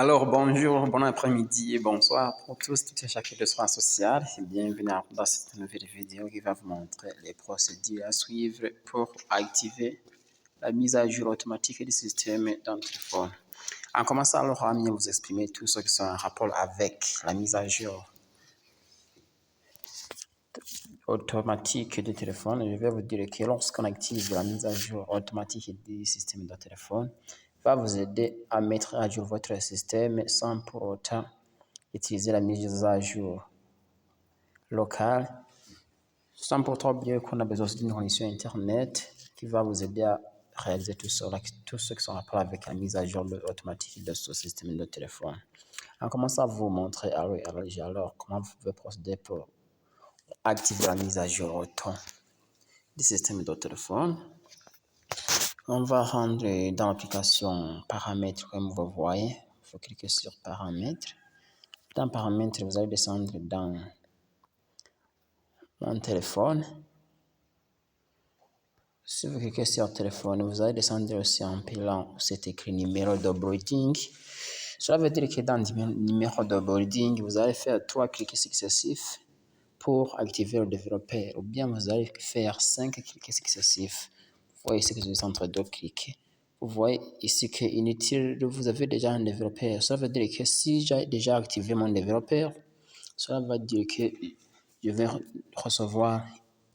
Alors, bonjour, bon après-midi et bonsoir pour tous, toutes et chacun de soins social. Et bienvenue dans cette nouvelle vidéo qui va vous montrer les procédures à suivre pour activer la mise à jour automatique du système dans le téléphone. En commençant alors à mieux vous exprimer tout ce qui sont en rapport avec la mise à jour automatique du téléphone. Je vais vous dire que lorsqu'on active la mise à jour automatique du système de téléphone, va vous aider à mettre à jour votre système sans pour autant utiliser la mise à jour locale. Sans pourtant oublier qu'on a besoin d'une connexion Internet qui va vous aider à réaliser tout ce qui sont en rapport avec la mise à jour automatique de ce système de téléphone. En commençant à vous montrer alors comment vous pouvez procéder pour activer la mise à jour auto du système de téléphone. On va rentrer dans l'application paramètres comme vous voyez. Il faut cliquer sur paramètres. Dans paramètres, vous allez descendre dans mon téléphone. Si vous cliquez sur téléphone, vous allez descendre aussi en pilant où c'est écrit numéro de boarding. Cela veut dire que dans le numéro de boarding, vous allez faire 3 clics successifs pour activer le développeur, ou bien vous allez faire 5 clics successifs. Vous voyez ici que je suis en train de cliquer. Vous voyez ici que inutile, vous avez déjà un développeur. Ça veut dire que si j'ai déjà activé mon développeur, cela va dire que je vais recevoir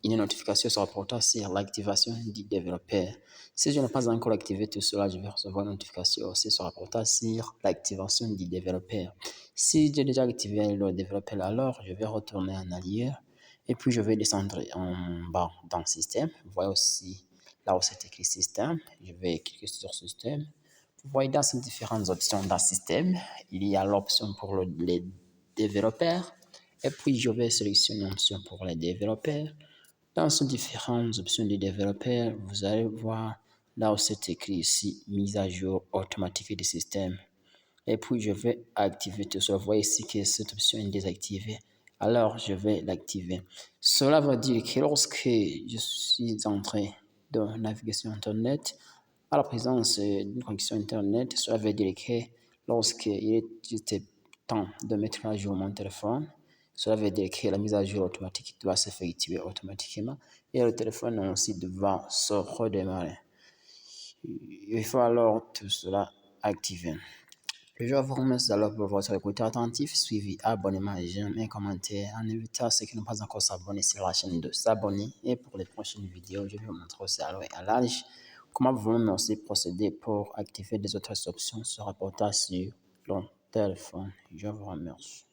une notification se rapportant sur l'activation du développeur. Si je n'ai pas encore activé tout cela, je vais recevoir une notification aussi se rapportant sur l'activation du développeur. Si j'ai déjà activé le développeur, alors je vais retourner en arrière et puis je vais descendre en bas dans le système. Vous voyez aussi là où c'est écrit système. Je vais cliquer sur système. Vous voyez dans ces différentes options dans le système, il y a l'option pour les développeurs et puis je vais sélectionner l'option pour les développeurs. Dans ces différentes options de développeurs, vous allez voir là où c'est écrit ici mise à jour automatique du système. Et puis je vais activer tout ça. Vous voyez ici que cette option est désactivée. Alors je vais l'activer. Cela veut dire que lorsque je suis entré dans navigation Internet, à la présence d'une connexion Internet, cela veut dire que lorsqu'il était temps de mettre à jour mon téléphone, cela veut dire que la mise à jour automatique doit s'effectuer automatiquement et le téléphone aussi doit se redémarrer. Il faut alors tout cela activer. Je vous remercie alors pour votre écoute attentif, suivi, abonnement, j'aime et commentaire. En invitant ceux qui n'ont pas encore s'abonné sur la chaîne de s'abonner. Et pour les prochaines vidéos, je vais vous montrer aussi alors à l'âge comment vous pouvez aussi procéder pour activer des autres options se rapportant sur le téléphone. Je vous remercie.